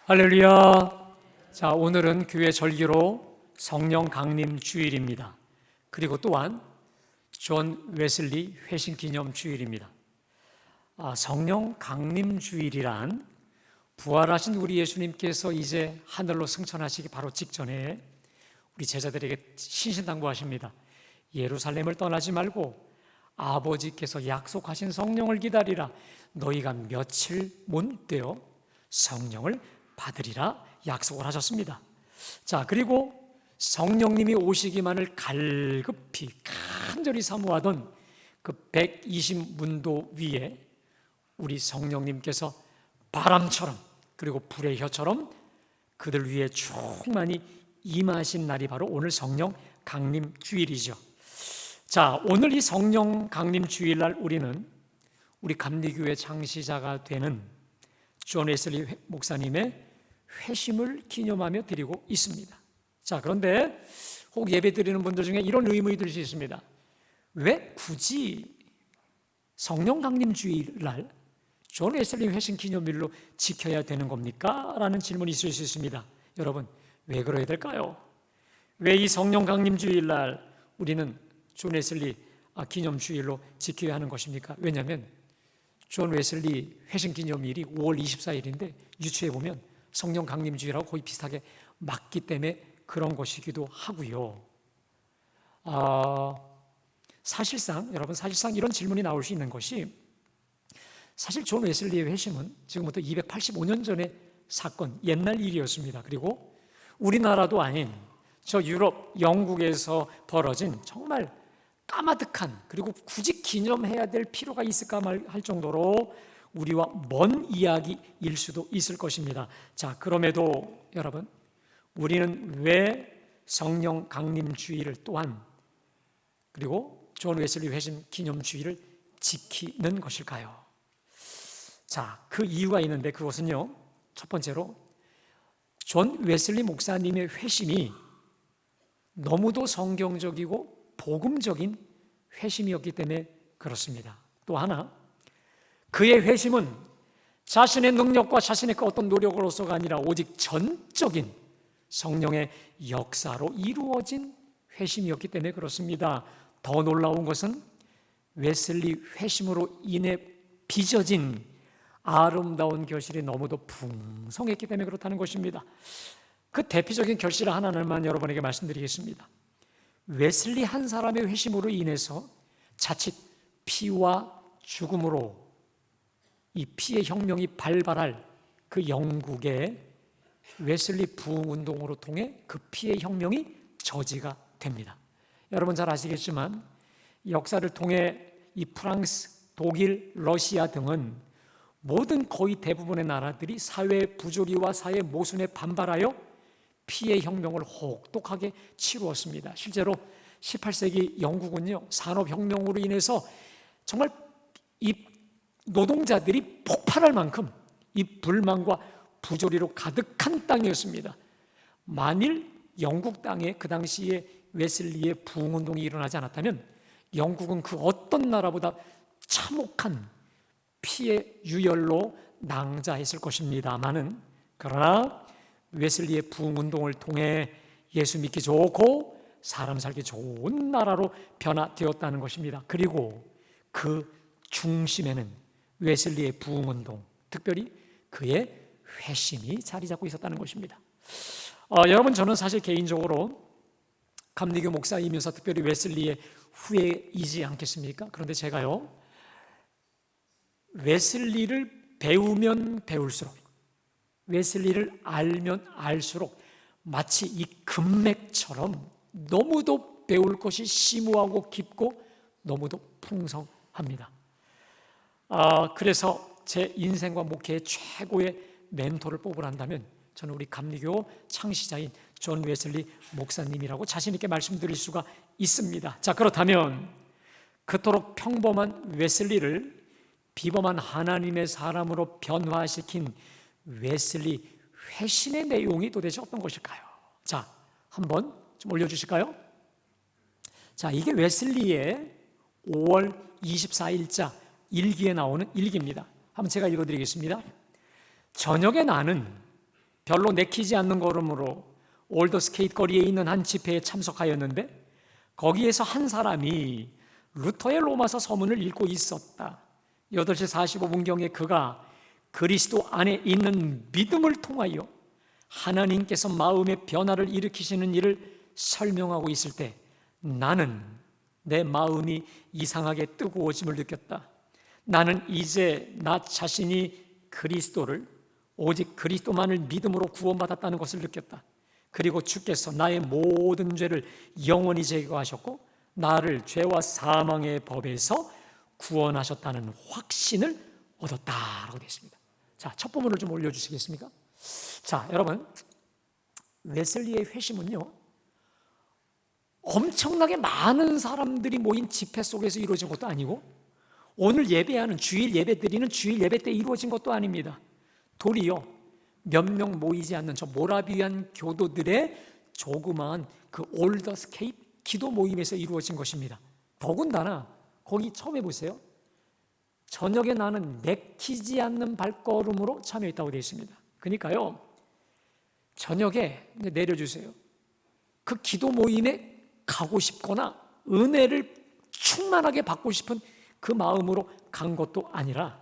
할렐루야. 자, 오늘은 교회 절기로 성령 강림 주일입니다. 그리고 또한 존 웨슬리 회심 기념 주일입니다. 성령 강림 주일이란 부활하신 우리 예수님께서 이제 하늘로 승천하시기 바로 직전에 우리 제자들에게 신신당부하십니다. 예루살렘을 떠나지 말고 아버지께서 약속하신 성령을 기다리라. 너희가 며칠 못 되어 성령을 받으리라 약속을 하셨습니다. 자, 그리고 성령님이 오시기만을 갈급히 간절히 사모하던 그 120문도 위에 우리 성령님께서 바람처럼 그리고 불의 혀처럼 그들 위에 충만히 임하신 날이 바로 오늘 성령 강림 주일이죠. 자, 오늘 이 성령 강림 주일날 우리는 우리 감리교회 창시자가 되는 존 웨슬리 목사님의 회심을 기념하며 드리고 있습니다. 자, 그런데 혹 예배 드리는 분들 중에 이런 의문이 들 수 있습니다. 왜 굳이 성령 강림 주일날 존 웨슬리 회심 기념일로 지켜야 되는 겁니까? 라는 질문이 있을 수 있습니다. 여러분, 왜 그래야 될까요? 왜 이 성령 강림 주일날 우리는 존 웨슬리 기념 주일로 지켜야 하는 것입니까? 왜냐하면 존 웨슬리 회심 기념일이 5월 24일인데 유추해 보면 성령 강림 주일하고 거의 비슷하게 맞기 때문에 그런 것이기도 하고요. 사실상 이런 질문이 나올 수 있는 것이, 사실 존 웨슬리의 회심은 지금부터 285년 전의 사건, 옛날 일이었습니다. 그리고 우리나라도 아닌 저 유럽, 영국에서 벌어진 정말 까마득한, 그리고 굳이 기념해야 될 필요가 있을까 할 정도로 우리와 먼 이야기일 수도 있을 것입니다. 자, 그럼에도 여러분, 우리는 왜 성령 강림 주일을 또한 그리고 존 웨슬리 회심 기념 주일을 지키는 것일까요? 자, 그 이유가 있는데 그것은요, 첫 번째로 존 웨슬리 목사님의 회심이 너무도 성경적이고 복음적인 회심이었기 때문에 그렇습니다. 또 하나, 그의 회심은 자신의 능력과 자신의 그 어떤 노력으로서가 아니라 오직 전적인 성령의 역사로 이루어진 회심이었기 때문에 그렇습니다. 더 놀라운 것은 웨슬리 회심으로 인해 빚어진 아름다운 결실이 너무도 풍성했기 때문에 그렇다는 것입니다. 그 대표적인 결실 하나만 여러분에게 말씀드리겠습니다. 웨슬리 한 사람의 회심으로 인해서 자칫 피와 죽음으로 이 피의 혁명이 발발할 그 영국의 웨슬리 부흥운동으로 통해 그 피의 혁명이 저지가 됩니다. 여러분 잘 아시겠지만 역사를 통해 이 프랑스, 독일, 러시아 등은 모든 거의 대부분의 나라들이 사회 부조리와 사회 모순에 반발하여 피의 혁명을 혹독하게 치루었습니다. 실제로 18세기 영국은요, 산업혁명으로 인해서 정말 이 노동자들이 폭발할 만큼 이 불만과 부조리로 가득한 땅이었습니다. 만일 영국 땅에 그 당시에 웨슬리의 부흥운동이 일어나지 않았다면 영국은 그 어떤 나라보다 참혹한 피의 유혈로 낭자했을 것입니다마는, 그러나 웨슬리의 부흥운동을 통해 예수 믿기 좋고 사람 살기 좋은 나라로 변화되었다는 것입니다. 그리고 그 중심에는 웨슬리의 부흥운동, 특별히 그의 회심이 자리 잡고 있었다는 것입니다. 여러분, 저는 사실 개인적으로 감리교 목사이면서 특별히 웨슬리의 후예이지 않겠습니까? 그런데 제가요, 웨슬리를 배우면 배울수록, 웨슬리를 알면 알수록 마치 이 금맥처럼 너무도 배울 것이 심오하고 깊고 너무도 풍성합니다. 그래서 제 인생과 목회의 최고의 멘토를 뽑으란다면 저는 우리 감리교 창시자인 존 웨슬리 목사님이라고 자신 있게 말씀드릴 수가 있습니다. 자, 그렇다면 그토록 평범한 웨슬리를 비범한 하나님의 사람으로 변화시킨 웨슬리 회심의 내용이 도대체 어떤 것일까요? 자, 한번 좀 올려주실까요? 자, 이게 웨슬리의 5월 24일자 일기에 나오는 일기입니다. 한번 제가 읽어드리겠습니다. 저녁에 나는 별로 내키지 않는 걸음으로 올더스케이트 거리에 있는 한 집회에 참석하였는데 거기에서 한 사람이 루터의 로마서 서문을 읽고 있었다. 8시 45분경에 그가 그리스도 안에 있는 믿음을 통하여 하나님께서 마음의 변화를 일으키시는 일을 설명하고 있을 때 나는 내 마음이 이상하게 뜨거워짐을 느꼈다. 나는 이제 나 자신이 그리스도를 오직 그리스도만을 믿음으로 구원받았다는 것을 느꼈다. 그리고 주께서 나의 모든 죄를 영원히 제거하셨고 나를 죄와 사망의 법에서 구원하셨다는 확신을 얻었다라고 되어 있습니다. 자, 첫 부분을 좀 올려주시겠습니까? 자, 여러분, 웨슬리의 회심은요 엄청나게 많은 사람들이 모인 집회 속에서 이루어진 것도 아니고 오늘 예배하는 주일 예배 드리는 주일 예배 때 이루어진 것도 아닙니다. 도리어 몇 명 모이지 않는 저 모라비안 교도들의 조그마한 그 올더스케이트 기도 모임에서 이루어진 것입니다. 더군다나 거기 처음 해보세요. 저녁에 나는 내키지 않는 발걸음으로 참여했다고 되어 있습니다. 그러니까요 저녁에 내려주세요. 그 기도 모임에 가고 싶거나 은혜를 충만하게 받고 싶은 그 마음으로 간 것도 아니라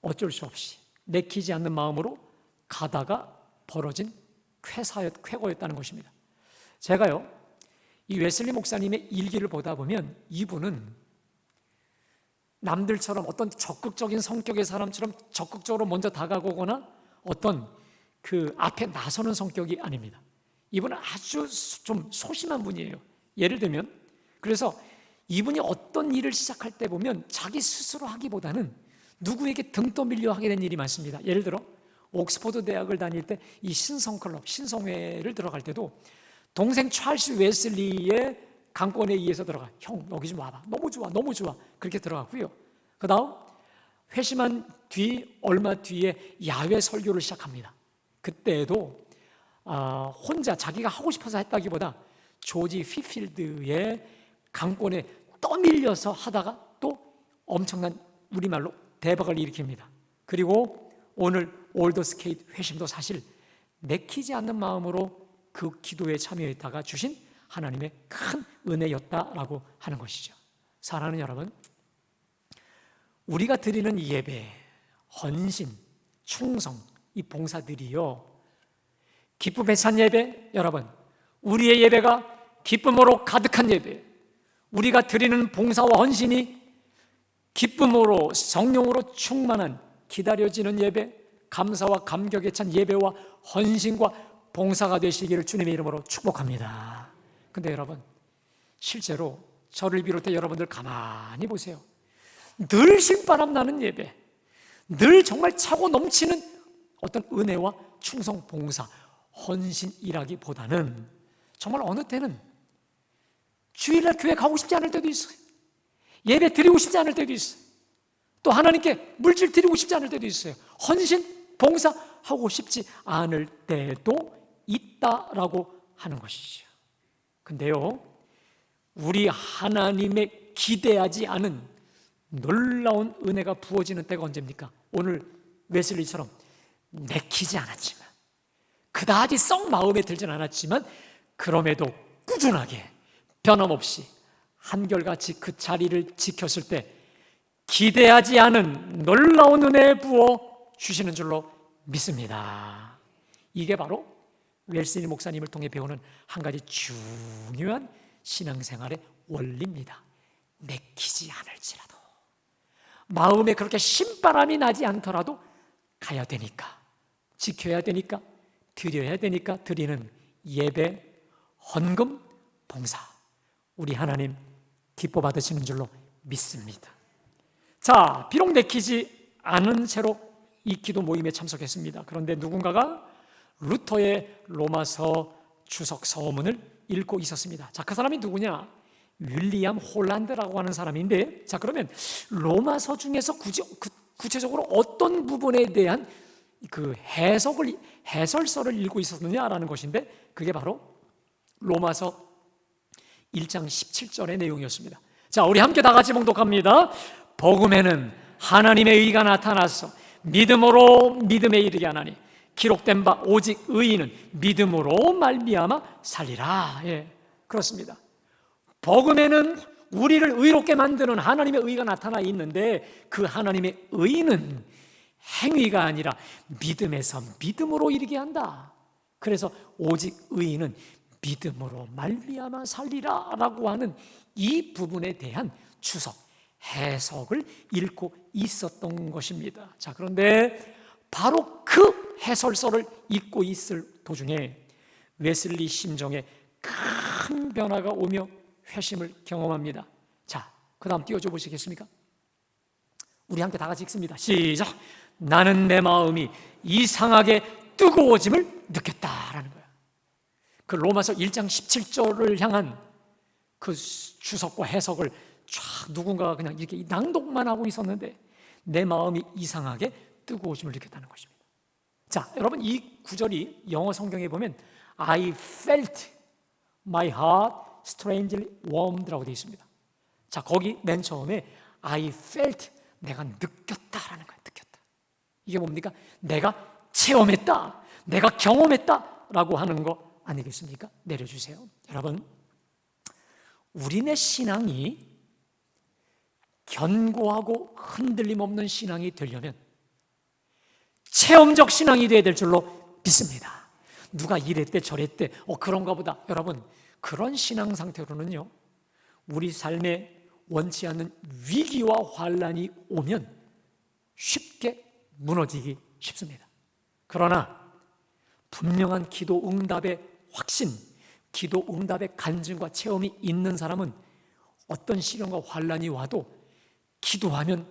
어쩔 수 없이 내키지 않는 마음으로 가다가 벌어진 쾌거였다는 것입니다. 제가요 이 웨슬리 목사님의 일기를 보다 보면 이분은 남들처럼 어떤 적극적인 성격의 사람처럼 적극적으로 먼저 다가오거나 어떤 그 앞에 나서는 성격이 아닙니다. 이분은 아주 좀 소심한 분이에요. 예를 들면 그래서 이분이 어떤 일을 시작할 때 보면 자기 스스로 하기보다는 누구에게 등 떠밀려 하게 된 일이 많습니다. 예를 들어 옥스퍼드 대학을 다닐 때 이 신성클럽, 신성회를 들어갈 때도 동생 찰스 웨슬리의 강권에 의해서 들어가. 형 여기 좀 와봐. 너무 좋아, 너무 좋아. 그렇게 들어갔고요. 그 다음 회심한 뒤 얼마 뒤에 야외 설교를 시작합니다. 그때도 혼자 자기가 하고 싶어서 했다기보다 조지 휘필드의 강권에 떠밀려서 하다가 또 엄청난 우리말로 대박을 일으킵니다. 그리고 오늘 올더스케이트 회심도 사실 내키지 않는 마음으로 그 기도에 참여했다가 주신 하나님의 큰 은혜였다라고 하는 것이죠. 사랑하는 여러분, 우리가 드리는 이 예배, 헌신, 충성, 이 봉사들이요 기쁨의 찬 예배, 여러분 우리의 예배가 기쁨으로 가득한 예배, 우리가 드리는 봉사와 헌신이 기쁨으로 성령으로 충만한 기다려지는 예배, 감사와 감격에 찬 예배와 헌신과 봉사가 되시기를 주님의 이름으로 축복합니다. 근데 여러분 실제로 저를 비롯해 여러분들 가만히 보세요. 늘 신바람 나는 예배, 늘 정말 차고 넘치는 어떤 은혜와 충성, 봉사, 헌신이라기보다는 정말 어느 때는 주일날 교회 가고 싶지 않을 때도 있어요. 예배 드리고 싶지 않을 때도 있어요. 또 하나님께 물질 드리고 싶지 않을 때도 있어요. 헌신, 봉사하고 싶지 않을 때도 있다라고 하는 것이죠. 근데요 우리 하나님의 기대하지 않은 놀라운 은혜가 부어지는 때가 언제입니까? 오늘 웨슬리처럼 내키지 않았지만 그다지 썩 마음에 들진 않았지만 그럼에도 꾸준하게 변함없이 한결같이 그 자리를 지켰을 때 기대하지 않은 놀라운 은혜 부어 주시는 줄로 믿습니다. 이게 바로 웨슬리 목사님을 통해 배우는 한 가지 중요한 신앙생활의 원리입니다. 내키지 않을지라도 마음에 그렇게 신바람이 나지 않더라도 가야 되니까, 지켜야 되니까, 드려야 되니까 드리는 예배, 헌금, 봉사, 우리 하나님 기뻐 받으시는 줄로 믿습니다. 자, 비록 내키지 않은 채로 이 기도 모임에 참석했습니다. 그런데 누군가가 루터의 로마서 주석 서문을 읽고 있었습니다. 자, 그 사람이 누구냐? 윌리엄 홀란드라고 하는 사람인데, 자, 그러면 로마서 중에서 구체적으로 어떤 부분에 대한 그 해설서를 읽고 있었느냐라는 것인데, 그게 바로 로마서 1장 17절의 내용이었습니다. 자, 우리 함께 다 같이 봉독합니다. 복음에는 하나님의 의가 나타나서 믿음으로 믿음에 이르게 하나니 기록된 바 오직 의인은 믿음으로 말미암아 살리라. 그렇습니다. 복음에는 우리를 의롭게 만드는 하나님의 의가 나타나 있는데 그 하나님의 의는 행위가 아니라 믿음에서 믿음으로 이르게 한다. 그래서 오직 의인은 믿음으로 말미암아 살리라 라고 하는 이 부분에 대한 주석, 해석을 읽고 있었던 것입니다. 자, 그런데 바로 그 해설서를 읽고 있을 도중에 웨슬리 심정에 큰 변화가 오며 회심을 경험합니다. 자, 그 다음 띄워줘 보시겠습니까? 우리 함께 다 같이 읽습니다. 시작. 나는 내 마음이 이상하게 뜨거워짐을 느꼈다라는 거야. 그 로마서 1장 17절을 향한 그 주석과 해석을 쫙 누군가가 그냥 이렇게 낭독만 하고 있었는데 내 마음이 이상하게 뜨거워짐을 느꼈다는 것입니다. 자, 여러분 이 구절이 영어 성경에 보면 I felt my heart strangely warmed라고 되어 있습니다. 자, 거기 맨 처음에 I felt, 내가 느꼈다라는 거예요. 느꼈다. 이게 뭡니까? 내가 체험했다, 내가 경험했다라고 하는 거 아니겠습니까? 내려주세요. 여러분, 우리네 신앙이 견고하고 흔들림 없는 신앙이 되려면 체험적 신앙이 되어야 될 줄로 믿습니다. 누가 이랬대 저랬대 그런가 보다. 여러분, 그런 신앙 상태로는요, 우리 삶에 원치 않는 위기와 환란이 오면 쉽게 무너지기 쉽습니다. 그러나 분명한 기도 응답의 확신, 기도 응답의 간증과 체험이 있는 사람은 어떤 시련과 환란이 와도 기도하면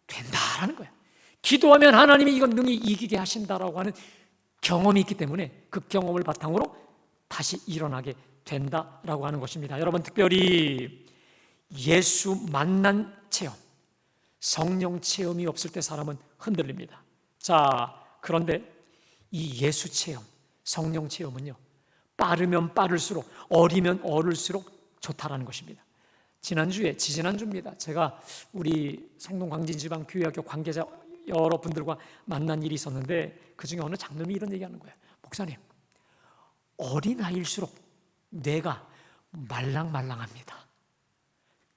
된다라는 거야. 기도하면 하나님이 이건 능히 이기게 하신다라고 하는 경험이 있기 때문에 그 경험을 바탕으로 다시 일어나게 된다라고 하는 것입니다. 여러분, 특별히 예수 만난 체험, 성령 체험이 없을 때 사람은 흔들립니다. 자, 그런데 이 예수 체험, 성령 체험은요, 빠르면 빠를수록, 어리면 어릴수록 좋다라는 것입니다. 지지난주입니다. 제가 우리 성동 광진지방 교회학교 관계자 여러분들과 만난 일이 있었는데 그 중에 어느 장로님이 이런 얘기하는 거예요. 목사님, 어린아이일수록 뇌가 말랑말랑합니다.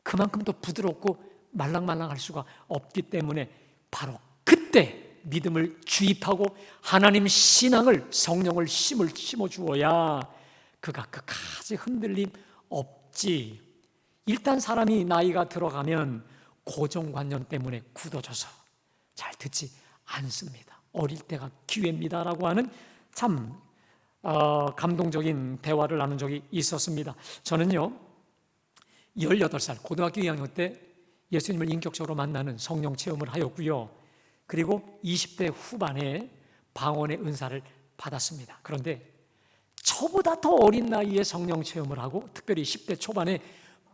그만큼 더 부드럽고 말랑말랑할 수가 없기 때문에 바로 그때 믿음을 주입하고 하나님 신앙을, 성령을 심을 심어주어야 그가 끝까지 흔들림 없지. 일단 사람이 나이가 들어가면 고정관념 때문에 굳어져서 잘 듣지 않습니다. 어릴 때가 기회입니다라고 하는 참 감동적인 대화를 나눈 적이 있었습니다. 저는요 18살 고등학교 2학년 때 예수님을 인격적으로 만나는 성령 체험을 하였고요, 그리고 20대 후반에 방언의 은사를 받았습니다. 그런데 저보다 더 어린 나이에 성령 체험을 하고 특별히 10대 초반에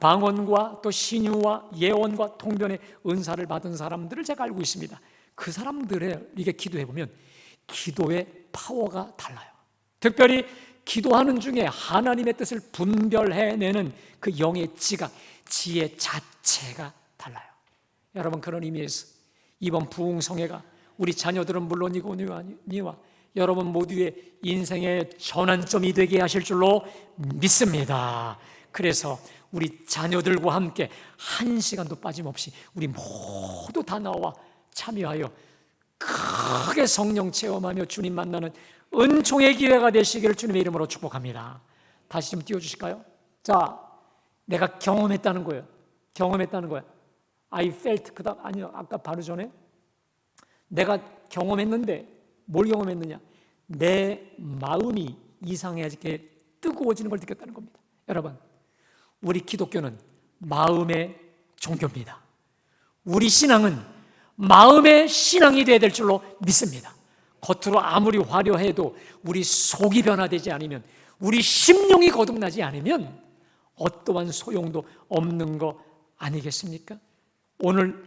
방언과 또 신유와 예언과 통변의 은사를 받은 사람들을 제가 알고 있습니다. 그 사람들의 이게 기도해보면 기도의 파워가 달라요. 특별히 기도하는 중에 하나님의 뜻을 분별해내는 그 영의 지각, 지혜 자체가 달라요. 여러분, 그런 의미에서 이번 부흥성회가 우리 자녀들은 물론이거니와 여러분 모두의 인생의 전환점이 되게 하실 줄로 믿습니다. 그래서 우리 자녀들과 함께 한 시간도 빠짐없이 우리 모두 다 나와 참여하여 크게 성령 체험하며 주님 만나는 은총의 기회가 되시기를 주님의 이름으로 축복합니다. 다시 좀 띄워주실까요? 자, 내가 경험했다는 거예요. 경험했다는 거야. I felt, 그다음 아니요, 아까 바로 전에 내가 경험했는데 뭘 경험했느냐? 내 마음이 이상하게 뜨거워지는 걸 느꼈다는 겁니다. 여러분, 우리 기독교는 마음의 종교입니다. 우리 신앙은 마음의 신앙이 되어야 될 줄로 믿습니다. 겉으로 아무리 화려해도 우리 속이 변화되지 않으면, 우리 심령이 거듭나지 않으면 어떠한 소용도 없는 거 아니겠습니까? 오늘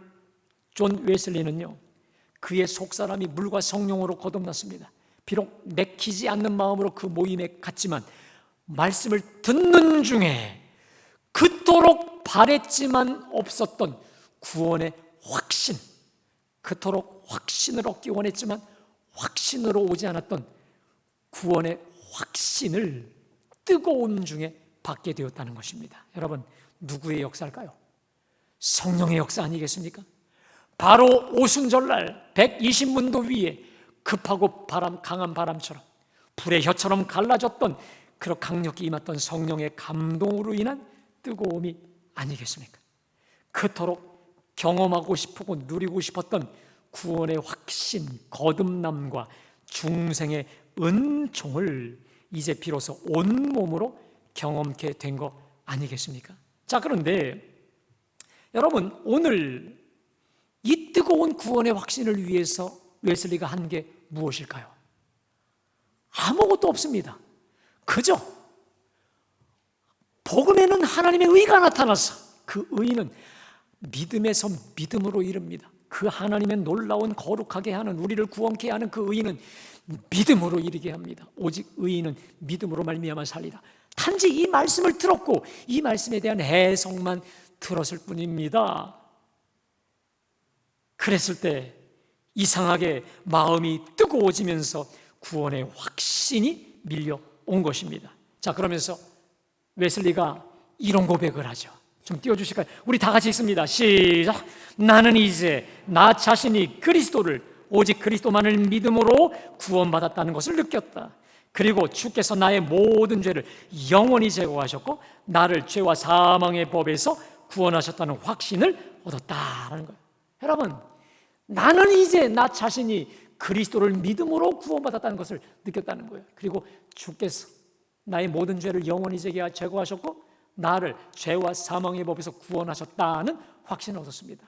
존 웨슬리는요, 그의 속사람이 물과 성령으로 거듭났습니다. 비록 내키지 않는 마음으로 그 모임에 갔지만 말씀을 듣는 중에 그토록 바랬지만 없었던 구원의 확신, 그토록 확신을 얻기 원했지만 확신으로 오지 않았던 구원의 확신을 뜨거운 중에 받게 되었다는 것입니다. 여러분, 누구의 역사일까요? 성령의 역사 아니겠습니까? 바로 오순절날 120문도 위에 급하고 강한 바람처럼 불의 혀처럼 갈라졌던 그런 강력히 임했던 성령의 감동으로 인한 뜨거움이 아니겠습니까? 그토록 경험하고 싶고 누리고 싶었던 구원의 확신, 거듭남과 중생의 은총을 이제 비로소 온몸으로 경험케 된 거 아니겠습니까? 자, 그런데 여러분, 오늘 이 뜨거운 구원의 확신을 위해서 웨슬리가 한 게 무엇일까요? 아무것도 없습니다. 그저 복음에는 하나님의 의가 나타나서 그 의는 믿음에서 믿음으로 이릅니다. 그 하나님의 놀라운 거룩하게 하는, 우리를 구원케 하는 그 의는 믿음으로 이르게 합니다. 오직 의인은 믿음으로 말미암아 살리라. 단지 이 말씀을 들었고 이 말씀에 대한 해석만 들었을 뿐입니다. 그랬을 때 이상하게 마음이 뜨거워지면서 구원의 확신이 밀려온 것입니다. 자, 그러면서 웨슬리가 이런 고백을 하죠. 좀 띄워주실까요? 우리 다 같이 읽습니다. 시작. 나는 이제 나 자신이 그리스도를 오직 그리스도만을 믿음으로 구원받았다는 것을 느꼈다. 그리고 주께서 나의 모든 죄를 영원히 제거하셨고 나를 죄와 사망의 법에서 구원하셨다는 확신을 얻었다라는 거예요. 여러분, 나는 이제 나 자신이 그리스도를 믿음으로 구원받았다는 것을 느꼈다는 거예요. 그리고 주께서 나의 모든 죄를 영원히 제거하셨고 나를 죄와 사망의 법에서 구원하셨다는 확신을 얻었습니다.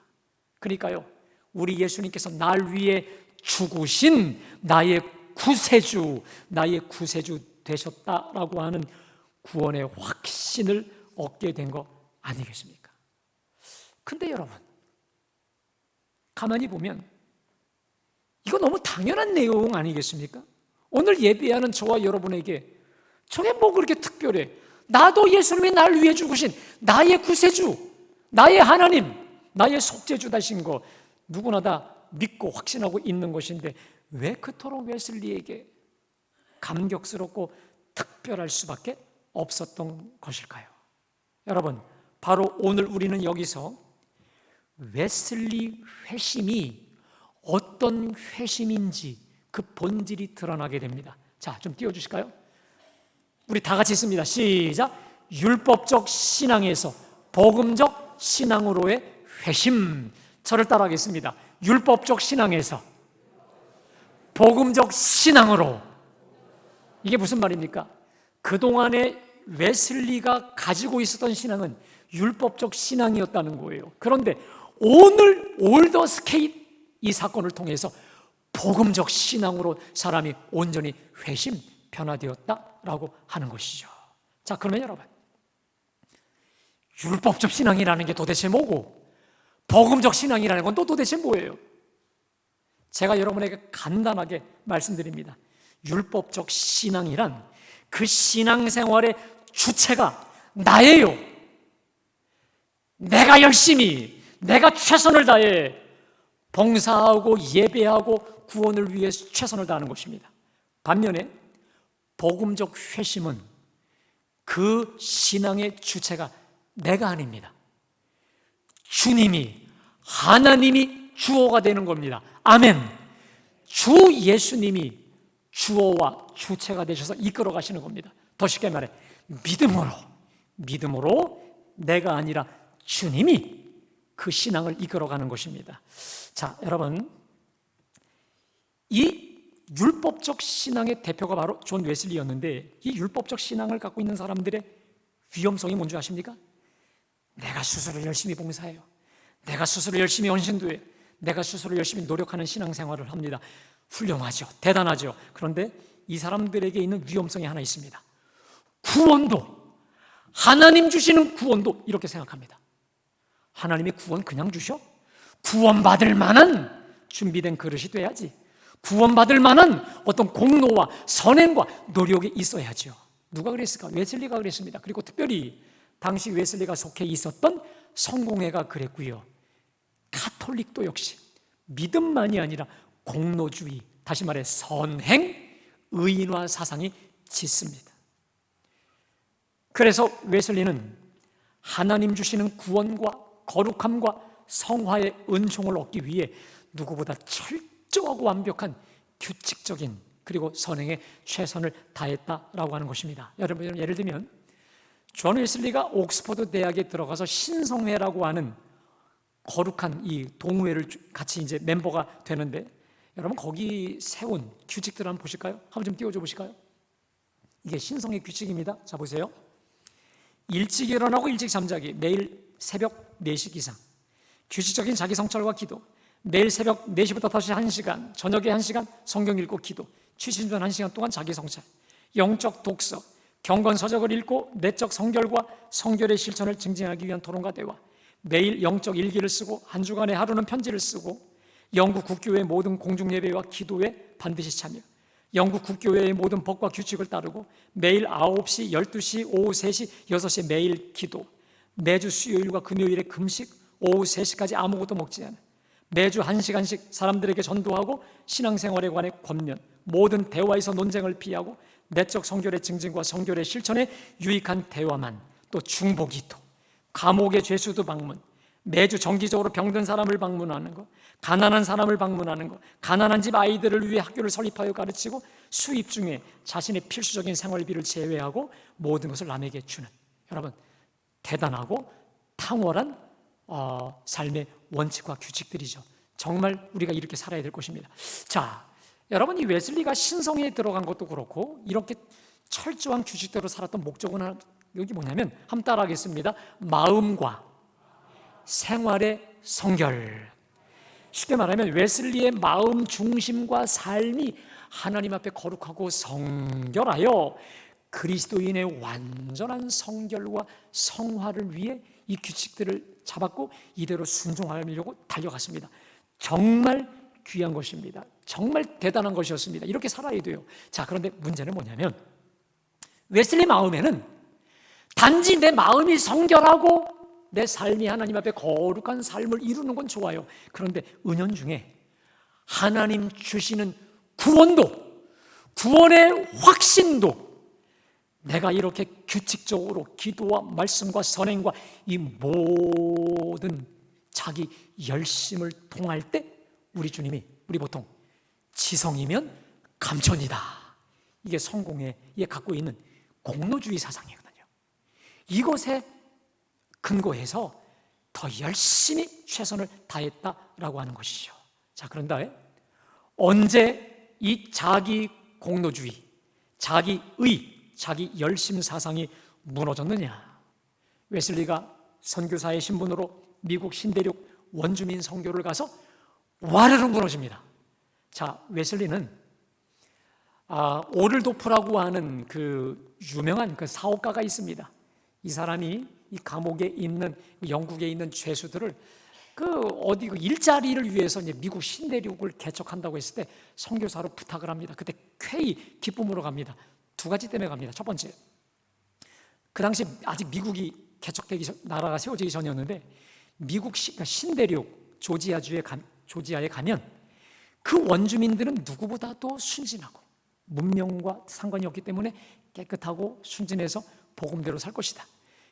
그러니까요, 우리 예수님께서 날 위해 죽으신 나의 구세주 되셨다라고 하는 구원의 확신을 얻게 된 거 아니겠습니까? 근데 여러분, 가만히 보면 이거 너무 당연한 내용 아니겠습니까? 오늘 예배하는 저와 여러분에게 저게 뭐 그렇게 특별해? 나도 예수님이 날 위해 죽으신 나의 구세주, 나의 하나님, 나의 속죄주 되신 거 누구나 다 믿고 확신하고 있는 것인데 왜 그토록 웨슬리에게 감격스럽고 특별할 수밖에 없었던 것일까요? 여러분, 바로 오늘 우리는 여기서 웨슬리 회심이 어떤 회심인지 그 본질이 드러나게 됩니다. 자, 좀 띄워주실까요? 우리 다 같이 있습니다. 시작. 율법적 신앙에서 복음적 신앙으로의 회심. 저를 따라하겠습니다. 율법적 신앙에서 복음적 신앙으로. 이게 무슨 말입니까? 그동안에 웨슬리가 가지고 있었던 신앙은 율법적 신앙이었다는 거예요. 그런데 오늘 올더 스케일 이 사건을 통해서 복음적 신앙으로 사람이 온전히 회심, 변화되었다라고 하는 것이죠. 자, 그러면 여러분, 율법적 신앙이라는 게 도대체 뭐고 복음적 신앙이라는 건 또 도대체 뭐예요? 제가 여러분에게 간단하게 말씀드립니다. 율법적 신앙이란 그 신앙생활의 주체가 나예요. 내가 열심히, 내가 최선을 다해 봉사하고 예배하고 구원을 위해 최선을 다하는 것입니다. 반면에 복음적 회심은 그 신앙의 주체가 내가 아닙니다. 주님이, 하나님이 주어가 되는 겁니다. 아멘. 주 예수님이 주어와 주체가 되셔서 이끌어 가시는 겁니다. 더 쉽게 말해 믿음으로 내가 아니라 주님이 그 신앙을 이끌어가는 것입니다. 자, 여러분, 이 율법적 신앙의 대표가 바로 존 웨슬리였는데 이 율법적 신앙을 갖고 있는 사람들의 위험성이 뭔지 아십니까? 내가 스스로 열심히 봉사해요. 내가 스스로 열심히 헌신도해요. 내가 스스로 열심히 노력하는 신앙생활을 합니다. 훌륭하죠. 대단하죠. 그런데 이 사람들에게 있는 위험성이 하나 있습니다. 구원도, 하나님 주시는 구원도 이렇게 생각합니다. 하나님의 구원 그냥 주셔? 구원받을 만한 준비된 그릇이 돼야지. 구원받을 만한 어떤 공로와 선행과 노력이 있어야죠. 누가 그랬을까? 웨슬리가 그랬습니다. 그리고 특별히 당시 웨슬리가 속해 있었던 성공회가 그랬고요. 가톨릭도 역시 믿음만이 아니라 공로주의, 다시 말해 선행, 의인화 사상이 짙습니다. 그래서 웨슬리는 하나님 주시는 구원과 거룩함과 성화의 은총을 얻기 위해 누구보다 철저하고 완벽한 규칙적인 그리고 선행에 최선을 다했다라고 하는 것입니다. 여러분, 예를 들면 존 웨슬리가 옥스퍼드 대학에 들어가서 신성회라고 하는 거룩한 이 동호회를 같이 이제 멤버가 되는데, 여러분 거기 세운 규칙들 한번 보실까요? 한번 좀 띄워줘 보실까요? 이게 신성의 규칙입니다. 자, 보세요. 일찍 일어나고 일찍 잠자기, 매일 새벽 4시 이상, 규칙적인 자기 성찰과 기도, 매일 새벽 4시부터 5시 1시간, 저녁에 1시간 성경 읽고 기도, 취침 전 1시간 동안 자기 성찰, 영적 독서, 경건 서적을 읽고 내적 성결과 성결의 실천을 증진하기 위한 토론과 대화, 매일 영적 일기를 쓰고 한 주간에 하루는 편지를 쓰고, 영국 국교회의 모든 공중예배와 기도에 반드시 참여, 영국 국교회의 모든 법과 규칙을 따르고 매일 9시, 12시, 오후 3시, 6시에 매일 기도, 매주 수요일과 금요일에 금식, 오후 3시까지 아무것도 먹지 않아, 매주 1시간씩 사람들에게 전도하고 신앙생활에 관해 권면, 모든 대화에서 논쟁을 피하고 내적 성결의 증진과 성결의 실천에 유익한 대화만, 또 중보기도, 감옥의 죄수도 방문, 매주 정기적으로 병든 사람을 방문하는 것, 가난한 사람을 방문하는 것, 가난한 집 아이들을 위해 학교를 설립하여 가르치고 수입 중에 자신의 필수적인 생활비를 제외하고 모든 것을 남에게 주는, 여러분 대단하고 탕월한 삶의 원칙과 규칙들이죠. 정말 우리가 이렇게 살아야 될 것입니다. 자, 여러분, 이 웨슬리가 신성에 들어간 것도 그렇고 이렇게 철저한 규칙대로 살았던 목적은 여기 뭐냐면, 한번 따라하겠습니다. 마음과 생활의 성결. 쉽게 말하면 웨슬리의 마음 중심과 삶이 하나님 앞에 거룩하고 성결하여 그리스도인의 완전한 성결과 성화를 위해 이 규칙들을 잡았고 이대로 순종하려고 달려갔습니다. 정말 귀한 것입니다. 정말 대단한 것이었습니다. 이렇게 살아야 돼요. 자, 그런데 문제는 뭐냐면, 웨슬리 마음에는 단지 내 마음이 성결하고 내 삶이 하나님 앞에 거룩한 삶을 이루는 건 좋아요. 그런데 은연중에 하나님 주시는 구원도, 구원의 확신도, 내가 이렇게 규칙적으로 기도와 말씀과 선행과 이 모든 자기 열심을 통할 때 우리 보통 지성이면 감천이다, 이게 성공에 갖고 있는 공로주의 사상이거든요. 이것에 근거해서 더 열심히 최선을 다했다라고 하는 것이죠. 자, 그런데 언제 이 자기 공로주의, 자기 자기 열심 사상이 무너졌느냐? 웨슬리가 선교사의 신분으로 미국 신대륙 원주민 선교를 가서 와르르 무너집니다. 자, 웨슬리는 오를도프라고 하는 그 유명한 그 사업가가 있습니다. 이 사람이 이 감옥에 있는, 영국에 있는 죄수들을 그 일자리를 위해서 이제 미국 신대륙을 개척한다고 했을 때 선교사로 부탁을 합니다. 그때 쾌히 기쁨으로 갑니다. 두 가지 때문에 갑니다. 첫 번째, 그 당시 아직 미국이 나라가 세워지기 전이었는데, 미국 신대륙 조지아에 가면 그 원주민들은 누구보다도 순진하고 문명과 상관이 없기 때문에 깨끗하고 순진해서 복음대로 살 것이다.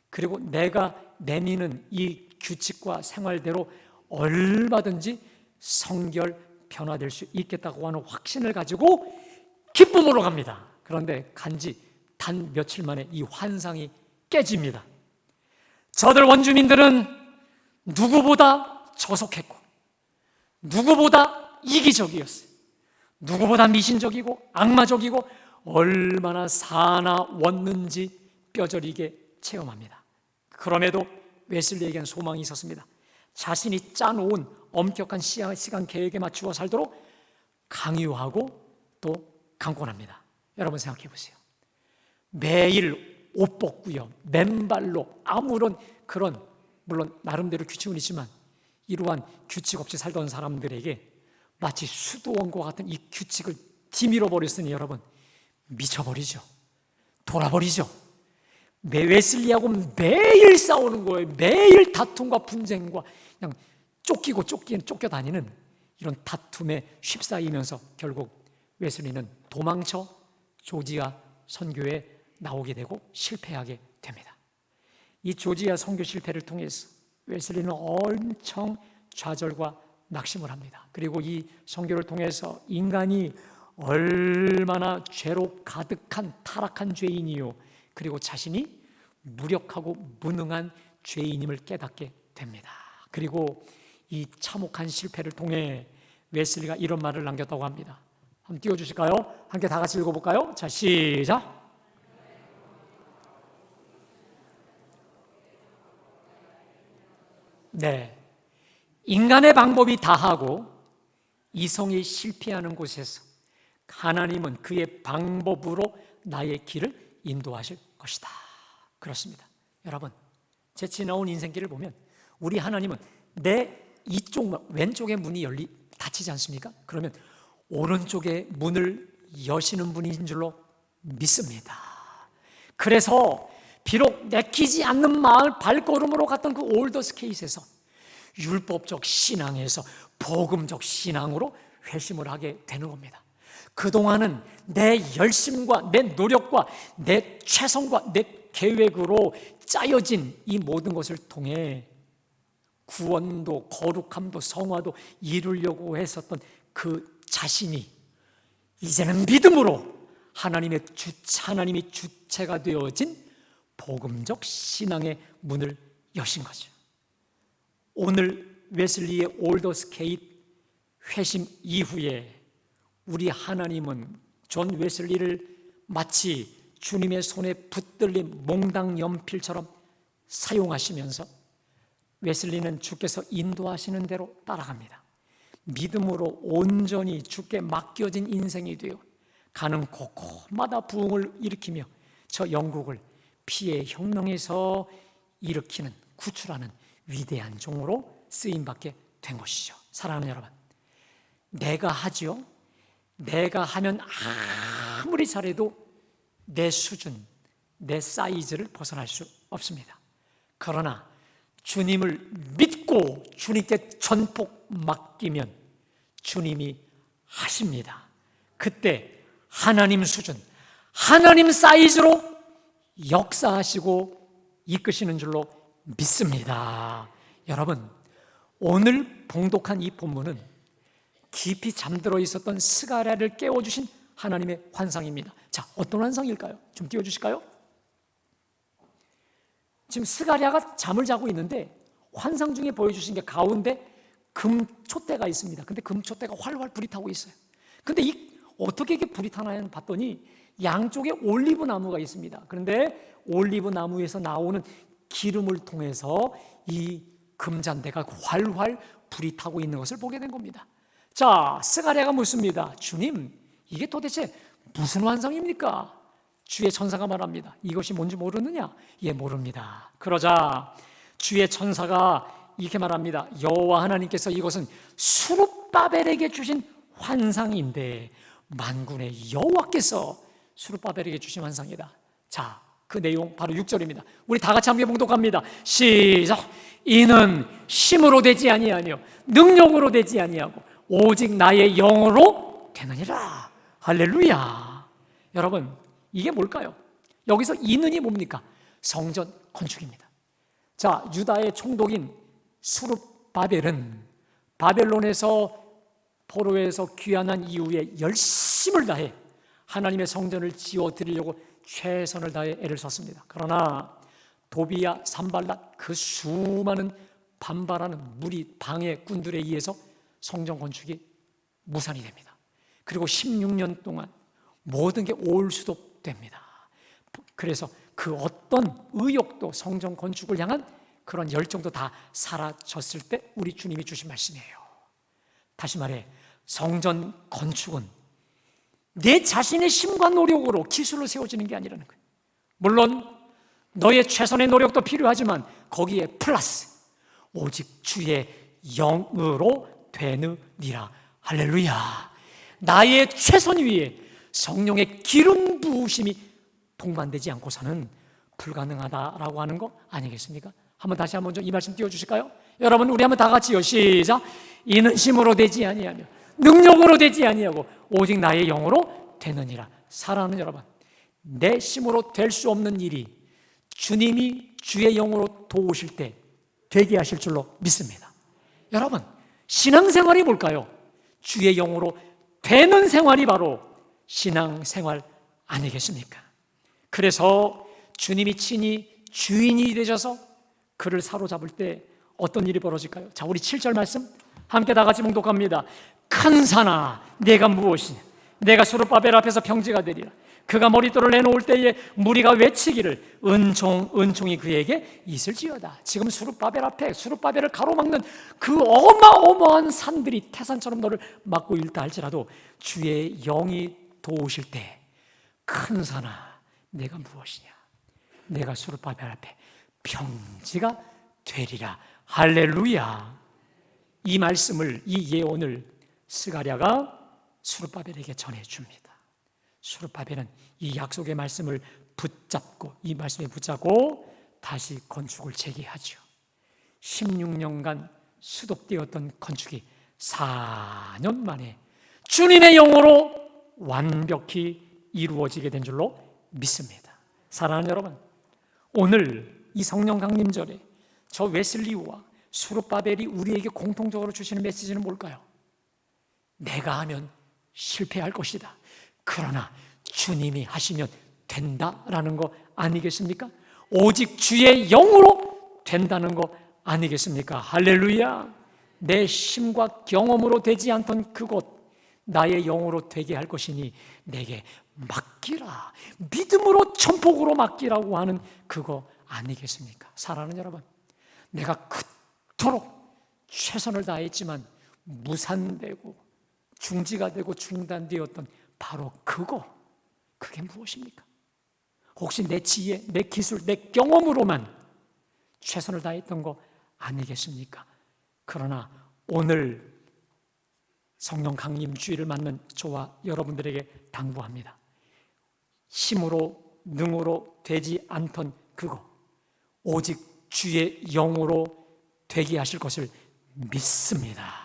그리고 내가 내미는 이 규칙과 생활대로 얼마든지 성결 변화될 수 있겠다고 하는 확신을 가지고 기쁨으로 갑니다. 그런데 간지 단 며칠 만에 이 환상이 깨집니다. 저들 원주민들은 누구보다 저속했고 누구보다 이기적이었어요. 누구보다 미신적이고 악마적이고 얼마나 사나웠는지 뼈저리게 체험합니다. 그럼에도 웨슬리에게는 소망이 있었습니다. 자신이 짜놓은 엄격한 시간 계획에 맞추어 살도록 강요하고 또 강권합니다. 여러분 생각해 보세요. 매일 옷 벗고요, 맨발로 아무런 그런, 물론 나름대로 규칙은 있지만 이러한 규칙 없이 살던 사람들에게 마치 수도원과 같은 이 규칙을 뒤밀어 버렸으니 여러분 미쳐버리죠. 돌아버리죠. 웨슬리하고 매일 싸우는 거예요. 매일 다툼과 분쟁과 그냥 쫓겨다니는 이런 다툼에 휩싸이면서 결국 웨슬리는 도망쳐 조지아 선교에 나오게 되고 실패하게 됩니다. 이 조지아 선교 실패를 통해서 웨슬리는 엄청 좌절과 낙심을 합니다. 그리고 이 선교를 통해서 인간이 얼마나 죄로 가득한 타락한 죄인이요, 그리고 자신이 무력하고 무능한 죄인임을 깨닫게 됩니다. 그리고 이 참혹한 실패를 통해 웨슬리가 이런 말을 남겼다고 합니다. 한번 띄워주실까요? 함께 다 같이 읽어볼까요? 자, 시작! 네, 인간의 방법이 다하고 이성이 실패하는 곳에서 하나님은 그의 방법으로 나의 길을 인도하실 것이다. 그렇습니다. 여러분, 제 지나온 인생길을 보면 우리 하나님은 내 이쪽 왼쪽의 문이 닫히지 않습니까? 그러면 오른쪽의 문을 여시는 분인 줄로 믿습니다. 그래서 비록 내키지 않는 마을 발걸음으로 갔던 그 올더스케이트에서 율법적 신앙에서 복음적 신앙으로 회심을 하게 되는 겁니다. 그동안은 내 열심과 내 노력과 내 최선과 내 계획으로 짜여진 이 모든 것을 통해 구원도 거룩함도 성화도 이루려고 했었던 그 자신이 이제는 믿음으로 하나님이 주체가 되어진 복음적 신앙의 문을 여신 거죠. 오늘 웨슬리의 올더스케이트 회심 이후에 우리 하나님은 존 웨슬리를 마치 주님의 손에 붙들린 몽당 연필처럼 사용하시면서 웨슬리는 주께서 인도하시는 대로 따라갑니다. 믿음으로 온전히 주께 맡겨진 인생이 되어 가는 곳곳마다 부흥을 일으키며 저 영국을 피해 혁명에서 일으키는 구출하는 위대한 종으로 쓰임받게 된 것이죠. 사랑하는 여러분, 내가 하죠. 내가 하면 아무리 잘해도 내 수준, 내 사이즈를 벗어날 수 없습니다. 그러나 주님을 믿고 주님께 전폭 맡기면 주님이 하십니다. 그때 하나님 수준, 하나님 사이즈로 역사하시고 이끄시는 줄로 믿습니다. 여러분, 오늘 봉독한 이 본문은 깊이 잠들어 있었던 스가랴를 깨워주신 하나님의 환상입니다. 자, 어떤 환상일까요? 좀 띄워주실까요? 지금 스가랴가 잠을 자고 있는데 환상 중에 보여주신 게 가운데 금촛대가 있습니다. 근데 금촛대가 활활 불이 타고 있어요. 근데 어떻게 이게 불이 타나 봤더니 양쪽에 올리브 나무가 있습니다. 그런데 올리브 나무에서 나오는 기름을 통해서 이 금잔대가 활활 불이 타고 있는 것을 보게 된 겁니다. 자, 스가랴가 묻습니다. 주님, 이게 도대체 무슨 환상입니까? 주의 천사가 말합니다. 이것이 뭔지 모르느냐? 예, 모릅니다. 그러자 주의 천사가 이렇게 말합니다. 여호와 하나님께서 이것은 스룹바벨에게 주신 환상인데 만군의 여호와께서 스룹바벨에게 주신 환상이다. 자, 그 내용 바로 6절입니다. 우리 다 같이 함께 봉독합니다. 시작. 이는 힘으로 되지 아니하며 능력으로 되지 아니하고 오직 나의 영으로 되느니라. 할렐루야. 여러분, 이게 뭘까요? 여기서 이는이 뭡니까? 성전 건축입니다. 자, 유다의 총독인 수룹바벨은 바벨론에서 포로에서 귀환한 이후에 열심을 다해 하나님의 성전을 지어드리려고 최선을 다해 애를 썼습니다. 그러나 도비야, 산발랏 그 수많은 반발하는 무리 방해꾼들에 의해서 성전 건축이 무산이 됩니다. 그리고 16년 동안 모든 게 올수독됩니다. 그래서 그 어떤 의욕도 성전 건축을 향한 그런 열정도 다 사라졌을 때 우리 주님이 주신 말씀이에요. 다시 말해, 성전 건축은 내 자신의 힘과 노력으로 기술로 세워지는 게 아니라는 거예요. 물론 너의 최선의 노력도 필요하지만 거기에 플러스 오직 주의 영으로 되느니라. 할렐루야. 나의 최선 위에 성령의 기름 부으심이 동반되지 않고서는 불가능하다라고 하는 거 아니겠습니까? 다시 한번 이 말씀 띄워주실까요? 여러분, 우리 한번 다 같이요. 시작. 이는 힘으로 되지 아니하며 능력으로 되지 아니하고 오직 나의 영으로 되느니라. 사랑하는 여러분, 내 힘으로 될 수 없는 일이 주님이 주의 영으로 도우실 때 되게 하실 줄로 믿습니다. 여러분, 신앙생활이 뭘까요? 주의 영으로 되는 생활이 바로 신앙생활 아니겠습니까? 그래서 주님이 친히 주인이 되셔서 그를 사로잡을 때 어떤 일이 벌어질까요? 자, 우리 7절 말씀 함께 다 같이 봉독합니다. 큰 산아, 내가 무엇이냐? 내가 수르바벨 앞에서 평지가 되리라. 그가 머릿돌을 내놓을 때에 무리가 외치기를 은총이 그에게 있을지어다. 지금 수르바벨 앞에 수르바벨을 가로막는 그 어마어마한 산들이 태산처럼 너를 막고 있다 할지라도 주의 영이 도우실 때 큰 산아, 내가 무엇이냐? 내가 수르바벨 앞에 평지가 되리라. 할렐루야. 이 말씀을, 이 예언을 스가랴가 수르바벨에게 전해줍니다. 수르바벨은 이 약속의 말씀을 붙잡고, 이 말씀에 붙잡고 다시 건축을 재개하죠. 16년간 수독되었던 건축이 4년 만에 주님의 영으로 완벽히 이루어지게 된 줄로 믿습니다. 사랑하는 여러분, 오늘 이 성령 강림절에 저 웨슬리와 수르바벨이 우리에게 공통적으로 주시는 메시지는 뭘까요? 내가 하면 실패할 것이다. 그러나 주님이 하시면 된다라는 거 아니겠습니까? 오직 주의 영으로 된다는 거 아니겠습니까? 할렐루야. 내 힘과 경험으로 되지 않던 그곳 나의 영으로 되게 할 것이니 내게 맡기라. 믿음으로 전폭으로 맡기라고 하는 그거 아니겠습니까? 사랑하는 여러분, 내가 그토록 최선을 다했지만 무산되고 중지가 되고 중단되었던 바로 그게 무엇입니까? 혹시 내 지혜, 내 기술, 내 경험으로만 최선을 다했던 거 아니겠습니까? 그러나 오늘 성령 강림 주의를 맞는 저와 여러분들에게 당부합니다. 힘으로 능으로 되지 않던 그거 오직 주의 영으로 되게 하실 것을 믿습니다.